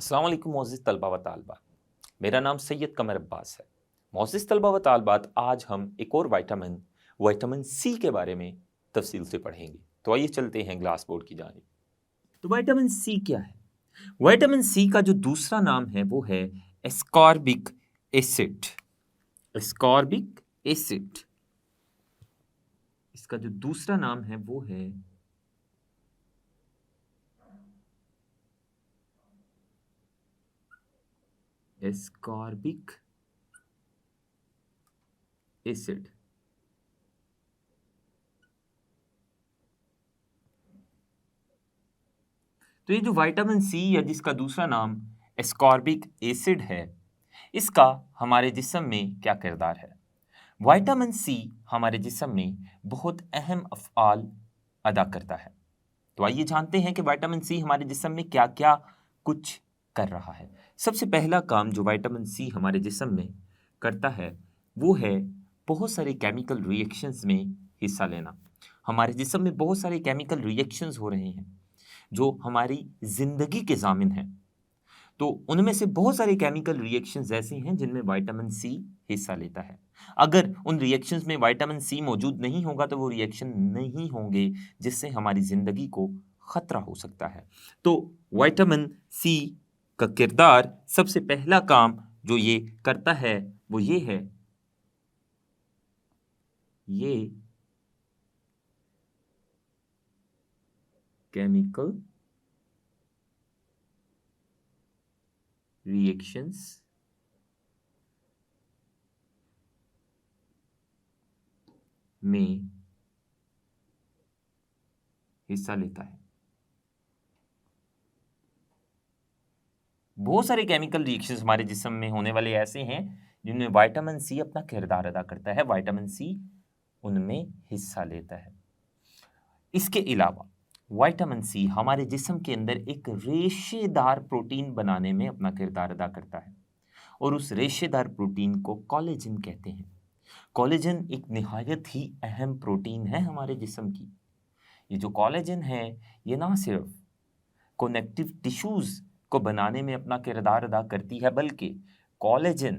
अस्सलाम वालेकुम मोअज़्ज़िज़ तलबा व तालिबात। मेरा नाम सैयद कमर अब्बास है। मोअज़्ज़िज़ तलबा व तालिबात, आज हम एक और विटामिन सी के बारे में तफ़सील से पढ़ेंगे। तो आइए चलते हैं ग्लास बोर्ड की जानिब। तो विटामिन सी क्या है? विटामिन सी का जो दूसरा नाम है वो है एस्कॉर्बिक एसिड। एस्कॉर्बिक एसिड, इसका जो दूसरा नाम है वो है एस्कॉर्बिक एसिड। तो ये जो विटामिन सी या जिसका दूसरा नाम एस्कॉर्बिक एसिड है, इसका हमारे जिस्म में क्या किरदार है? विटामिन सी हमारे जिस्म में बहुत अहम अफ़आल अदा करता है। तो आइए जानते हैं कि विटामिन सी हमारे जिस्म में क्या-क्या कुछ कर रहा है। सबसे पहला काम जो विटामिन सी हमारे जिस्म में करता है, वो है बहुत सारे केमिकल रिएक्शंस में हिस्सा लेना। हमारे जिस्म में बहुत सारे केमिकल रिएक्शंस हो रहे हैं, जो हमारी ज़िंदगी के ज़ामिन हैं। तो उनमें से बहुत सारे केमिकल रिएक्शंस ऐसे हैं जिनमें विटामिन सी हिस्सा लेता है। अगर उन रिएक्शंस में विटामिन सी मौजूद नहीं होगा तो वो रिएक्शन नहीं होंगे, जिससे हमारी ज़िंदगी को ख़तरा हो सकता है। तो विटामिन सी का किरदार, सबसे पहला काम जो ये करता है वो ये है, ये केमिकल रिएक्शंस में हिस्सा लेता है। बहुत सारे केमिकल रिएक्शंस हमारे जिस्म में होने वाले ऐसे हैं जिनमें विटामिन सी अपना किरदार अदा करता है, विटामिन सी उनमें हिस्सा लेता है। इसके अलावा विटामिन सी हमारे जिस्म के अंदर एक रेशेदार प्रोटीन बनाने में अपना किरदार अदा करता है, और उस रेशेदार प्रोटीन को कोलेजन कहते हैं। कोलेजन एक निहायत ही अहम प्रोटीन है हमारे जिस्म की। ये जो कोलेजन है, ये ना सिर्फ कनेक्टिव टिश्यूज़ को बनाने में अपना किरदार अदा करती है, बल्कि कोलेजन,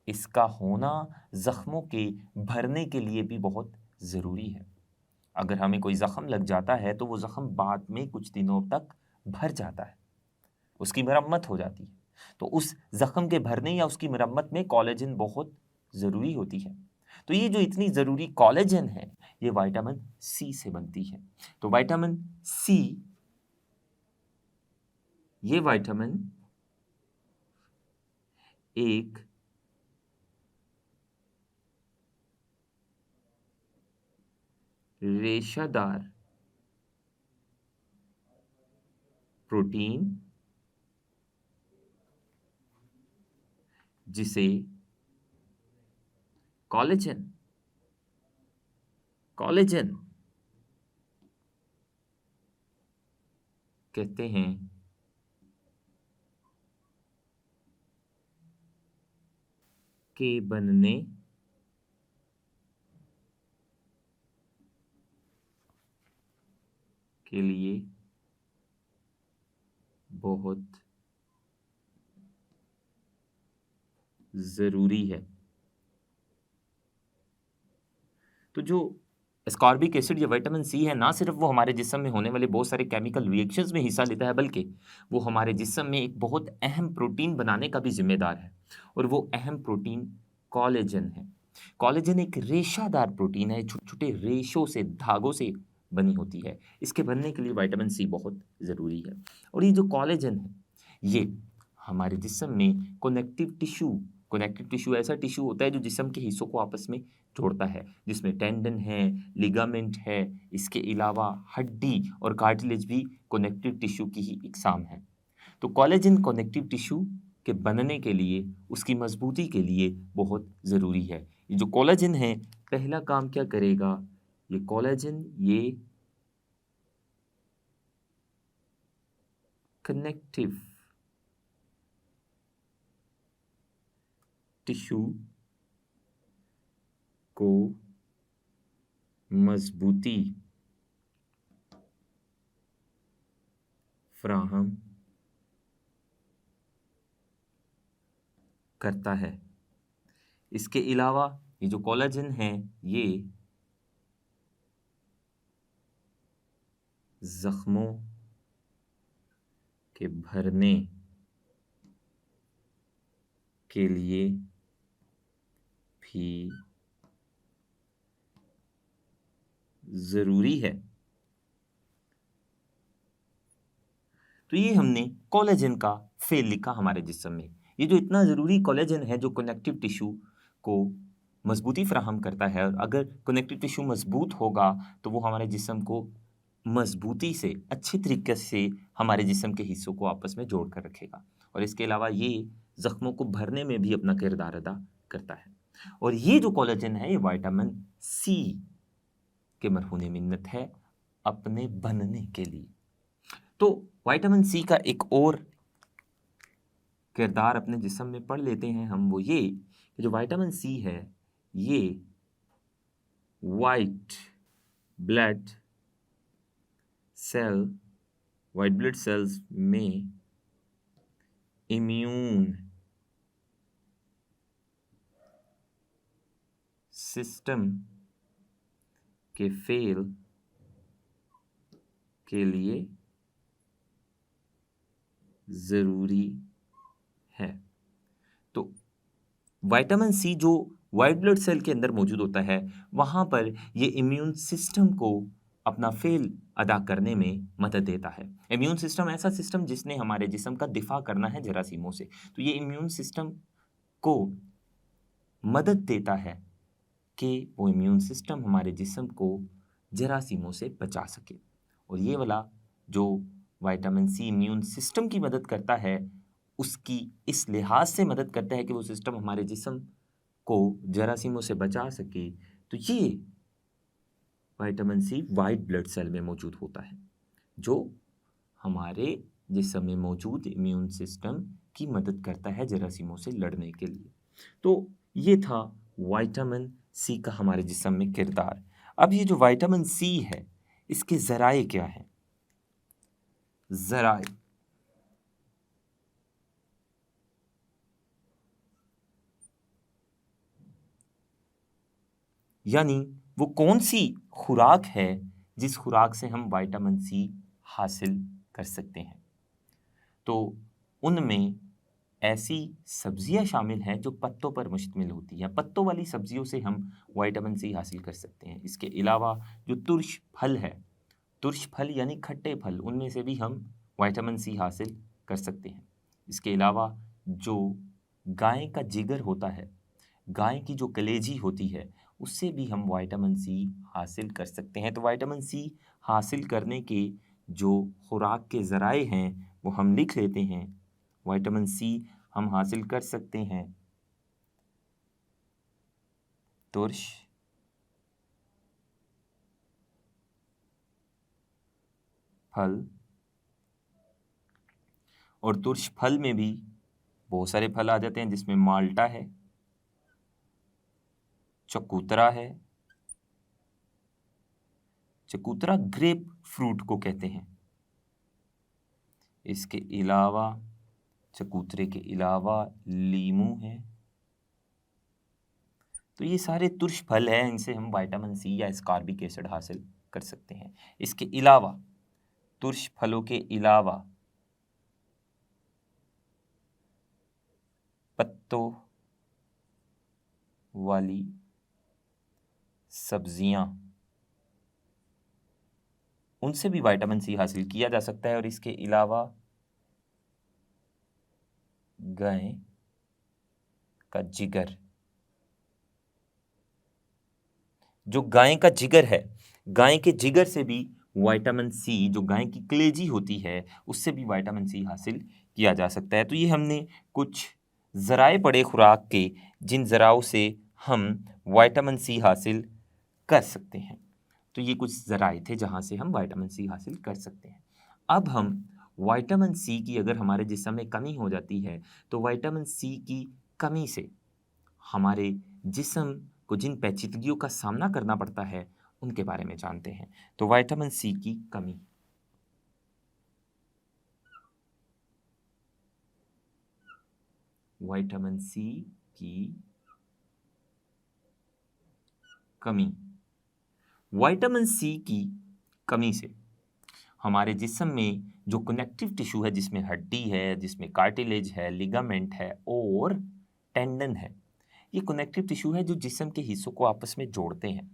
इसका होना ज़ख्मों के भरने के लिए भी बहुत ज़रूरी है। अगर हमें कोई ज़ख्म लग जाता है तो वो ज़ख्म बाद में कुछ दिनों तक भर जाता है, उसकी मरम्मत हो जाती है। तो उस ज़ख्म के भरने या उसकी मरम्मत में कोलेजन बहुत ज़रूरी होती है। तो ये जो इतनी ज़रूरी कोलेजन है, ये विटामिन सी से बनती है। तो विटामिन सी, ये विटामिन एक रेशेदार प्रोटीन, जिसे कोलेजन कोलेजन कहते हैं, के बनने के लिए बहुत ज़रूरी है। तो जो एस्कॉर्बिक एसिड या विटामिन सी है, ना सिर्फ वो हमारे जिस्म में होने वाले बहुत सारे केमिकल रिएक्शंस में हिस्सा लेता है, बल्कि वो हमारे जिस्म में एक बहुत अहम प्रोटीन बनाने का भी ज़िम्मेदार है, और वो अहम प्रोटीन कोलेजन है। कोलेजन एक रेशादार प्रोटीन है, छोटे-छोटे रेशों से, धागों से बनी होती है। इसके बनने के लिए विटामिन सी बहुत ज़रूरी है। और ये जो कोलेजन है, ये हमारे जिस्म में कनेक्टिव टिश्यू ऐसा टिश्यू होता है जो जिस्म के हिस्सों को आपस में जोड़ता है, जिसमें टेंडन है, लिगामेंट है, इसके अलावा हड्डी और कार्टिलेज भी कनेक्टिव टिश्यू की ही इकसाम है। तो कोलेजन कनेक्टिव टिश्यू के बनने के लिए, उसकी मजबूती के लिए बहुत ज़रूरी है। ये जो कोलेजन है, पहला काम क्या करेगा? ये कोलेजन, ये कनेक्टिव टिश्यू को मजबूती फराहम करता है। इसके अलावा ये जो कोलेजन है ये जख्मों के भरने के लिए भी जरूरी है। तो ये हमने कोलेजन का फेल लिखा हमारे जिस्म में। ये जो इतना ज़रूरी कोलेजन है जो कनेक्टिव टिश्यू को मजबूती फराहम करता है, और अगर कनेक्टिव टिश्यू मजबूत होगा तो वो हमारे जिस्म को मजबूती से अच्छे तरीके से हमारे जिस्म के हिस्सों को आपस में जोड़ कर रखेगा। और इसके अलावा ये ज़ख्मों को भरने में भी अपना किरदार अदा करता है। और ये जो कोलेजन है ये विटामिन सी के मरहून मिन्नत है अपने बनने के लिए। तो विटामिन सी का एक और किरदार अपने जिस्म में पढ़ लेते हैं हम, वो ये कि जो विटामिन सी है ये वाइट ब्लड सेल्स में इम्यून सिस्टम के फेल के लिए ज़रूरी है। तो विटामिन सी जो वाइट ब्लड सेल के अंदर मौजूद होता है वहाँ पर ये इम्यून सिस्टम को अपना फेल अदा करने में मदद देता है। इम्यून सिस्टम ऐसा सिस्टम जिसने हमारे जिस्म का दिफा करना है जरासीमों से। तो ये इम्यून सिस्टम को मदद देता है कि वो इम्यून सिस्टम हमारे जिस्म को जरासीमों से बचा सके। और ये वाला जो विटामिन सी इम्यून सिस्टम की मदद करता है उसकी इस लिहाज से मदद करता है कि वो सिस्टम हमारे जिस्म को जरासीमों से बचा सके। तो ये vitamin C white blood cell में मौजूद होता है जो हमारे जिस्म में मौजूद इम्यून सिस्टम की मदद करता है जरासीमों से लड़ने के लिए। तो ये था विटामिन सी का हमारे जिस्म में किरदार। अब ये जो विटामिन सी है इसके ज़राए क्या हैं? ज़राए यानी वो कौन सी खुराक है जिस खुराक से हम विटामिन सी हासिल कर सकते हैं। तो उनमें ऐसी सब्जियां शामिल हैं जो पत्तों पर मुश्तमिल होती हैं। पत्तों वाली सब्जियों से हम विटामिन सी हासिल कर सकते हैं। इसके अलावा जो तुर्श फल है, तुर्श फल यानी खट्टे फल, उनमें से भी हम विटामिन सी हासिल कर सकते हैं। इसके अलावा जो गाय का जिगर होता है, गाय की जो कलेजी होती है, उससे भी हम विटामिन सी हासिल कर सकते हैं। तो विटामिन सी हासिल करने के जो खुराक के ज़राए हैं वो हम लिख लेते हैं। विटामिन सी हम हासिल कर सकते हैं तुर्श फल, और तुर्श फल में भी बहुत सारे फल आ जाते हैं जिसमें माल्टा है, चकोतरा है। चकोतरा ग्रेप फ्रूट को कहते हैं। इसके अलावा चकोतरे के अलावा लीमू है। तो ये सारे तुर्श फल हैं, इनसे हम विटामिन सी या एस्कॉर्बिक एसिड हासिल कर सकते हैं। इसके अलावा तुर्श फलों के अलावा पत्तों वाली सब्जियां, उनसे भी विटामिन सी हासिल किया जा सकता है। और इसके अलावा गाय का जिगर, जो गाय का जिगर है, गाय के जिगर से भी विटामिन सी, जो गाय की कलेजी होती है उससे भी विटामिन सी हासिल किया जा सकता है। तो ये हमने कुछ ज़राए पड़े खुराक के जिन ज़राओं से हम विटामिन सी हासिल कर सकते हैं। तो ये कुछ ज़राए थे जहाँ से हम विटामिन सी हासिल कर सकते हैं। अब हम विटामिन सी की अगर हमारे जिस्म में कमी हो जाती है तो विटामिन सी की कमी से हमारे जिस्म को जिन पेचीदगियों का सामना करना पड़ता है उनके बारे में जानते हैं। तो विटामिन सी की कमी, विटामिन सी की कमी। विटामिन सी की कमी से हमारे जिस्म में जो कनेक्टिव टिश्यू है, जिसमें हड्डी है, जिसमें कार्टिलेज है, लिगामेंट है और टेंडन है, ये कनेक्टिव टिश्यू है जो जिस्म के हिस्सों को आपस में जोड़ते हैं।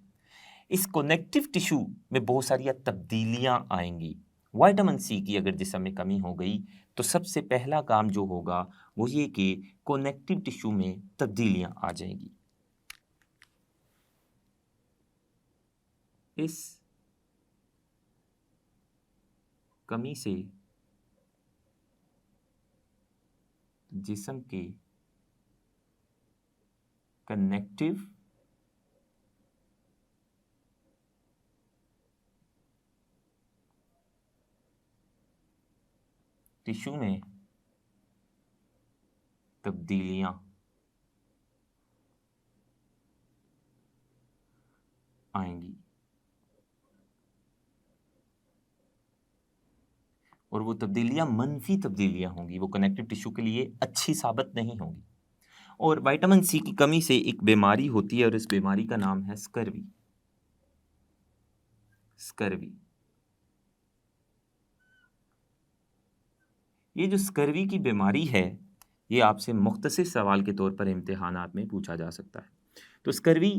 इस कनेक्टिव टिश्यू में बहुत सारी तब्दीलियां आएंगी। विटामिन सी की अगर जिस्म में कमी हो गई तो सबसे पहला काम जो होगा वो ये कि कनेक्टिव टिश्यू में तब्दीलियां आ जाएंगी। इस कमी से जिस्म के कनेक्टिव टिश्यू में तब्दीलियां आएंगी और वो तब्दीलियां मनफी तब्दीलियां होंगी, वो कनेक्टिव टिश्यू के लिए अच्छी साबित नहीं होंगी। और विटामिन सी की कमी से एक बीमारी होती है और इस बीमारी का नाम है स्कर्वी। स्कर्वी, ये जो स्कर्वी की बीमारी है ये आपसे मुख्तसर सवाल के तौर पर इम्तिहानात में पूछा जा सकता है। तो स्कर्वी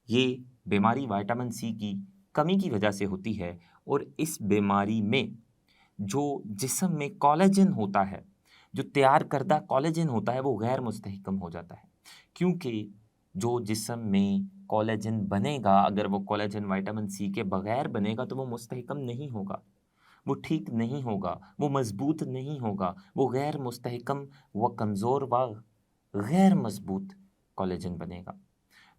ये बीमारी विटामिन सी की कमी की वजह से होती है और इस बीमारी में जो जिस्म में कोलेजन होता है, जो तैयार करदा कोलेजन होता है, वो गैर मुस्तहकम हो जाता है। क्योंकि जो जिस्म में कोलेजन बनेगा, अगर वो कोलेजन विटामिन सी के बगैर बनेगा तो वो मुस्तहकम नहीं होगा, वो ठीक नहीं होगा, वो मजबूत नहीं होगा, वो गैर मुस्तहकम व कमज़ोर व गैर मजबूत कोलेजन बनेगा।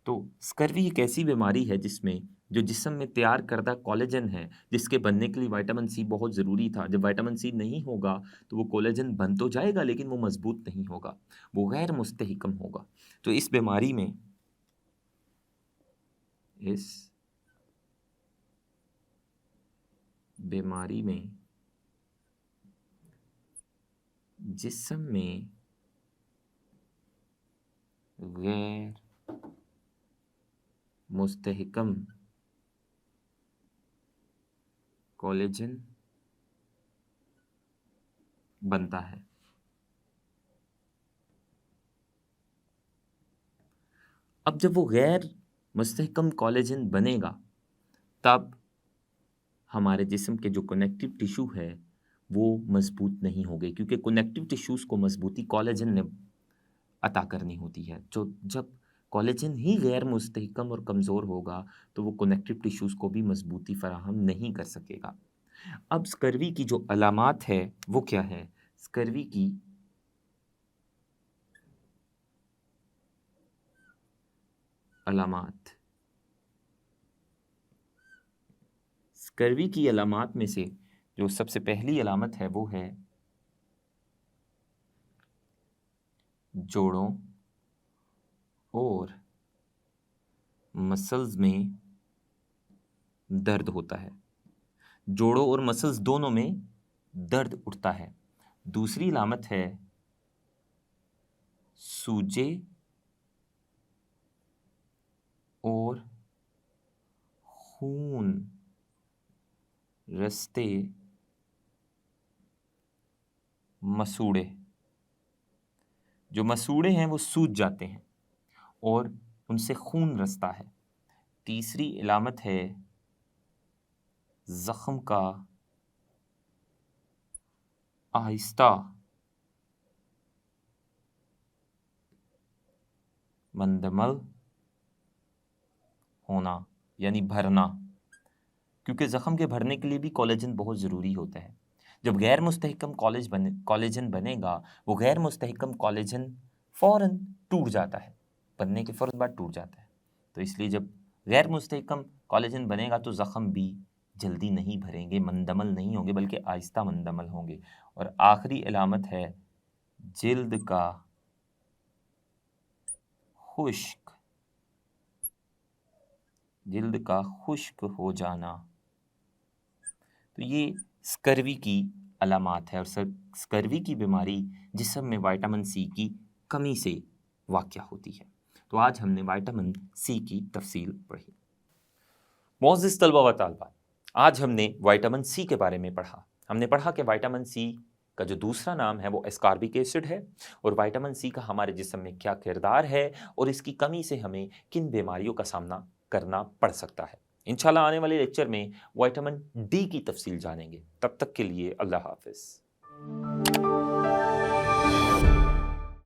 तो स्कर्वी एक ऐसी बीमारी है जिसमें जो जिस्म में तैयार करदा कोलेजन है, जिसके बनने के लिए विटामिन सी बहुत ज़रूरी था, जब विटामिन सी नहीं होगा तो वो कोलेजन बन तो जाएगा लेकिन वो मजबूत नहीं होगा, वो गैर मुस्तहकम होगा। तो इस बीमारी में जिस्म में गैर मुस्तहकम कोलेजन बनता है। अब जब वो गैर मुस्तहकम कोलेजन बनेगा तब हमारे जिस्म के जो कनेक्टिव टिश्यू है वो मजबूत नहीं होंगे, क्योंकि कनेक्टिव टिश्यूज़ को मजबूती कोलेजन ने अता करनी होती है। जो जब कोलेजन ही गैर मुस्तहकम और कमज़ोर होगा तो वो कनेक्टिव टिश्यूज़ को भी मजबूती फराहम नहीं कर सकेगा। अब स्कर्वी की जो अलामात है वो क्या है? स्कर्वी की अलामात, स्कर्वी की अलामात में से जो सबसे पहली अलामत है वो है जोड़ों और मसल्स में दर्द होता है। जोड़ों और मसल्स दोनों में दर्द उठता है। दूसरी अलामत है सूजे और खून रस्ते मसूड़े, जो मसूड़े हैं वो सूज जाते हैं और उनसे खून रसता है। तीसरी अलामत है ज़ख्म का आहिस्ता मंदमल होना, यानी भरना, क्योंकि ज़ख्म के भरने के लिए भी कोलेजन बहुत ज़रूरी होता है। जब गैर मुस्तहकम कोलेजन बनेगा, वो गैर मुस्तहकम कोलेजन फ़ौरन टूट जाता है, बनने के फ़ौरन बाद टूट जाता है। तो इसलिए जब गैर मुस्तहकम कोलेजन बनेगा तो ज़ख्म भी जल्दी नहीं भरेंगे, मंदमल नहीं होंगे, बल्कि आहिस्ता मंदमल होंगे। और आखिरी अलामत है जिल्द का खुश्क, जिल्द का खुश्क हो जाना। तो ये स्कर्वी की अलामात है और स्कर्वी की बीमारी जिस्म में विटामिन सी की कमी से वाक़या होती है। तो आज हमने विटामिन सी की तफसील पढ़ी। मोअज़्ज़िज़ तलबा व तालिबात, आज हमने विटामिन सी के बारे में पढ़ा। हमने पढ़ा कि विटामिन सी का जो दूसरा नाम है वो एस्कॉर्बिक एसिड है, और विटामिन सी का हमारे जिस्म में क्या किरदार है और इसकी कमी से हमें किन बीमारियों का सामना करना पड़ सकता है। इंशाल्लाह आने वाले लेक्चर में विटामिन डी की तफसील जानेंगे। तब तक के लिए अल्लाह हाफ़िज़।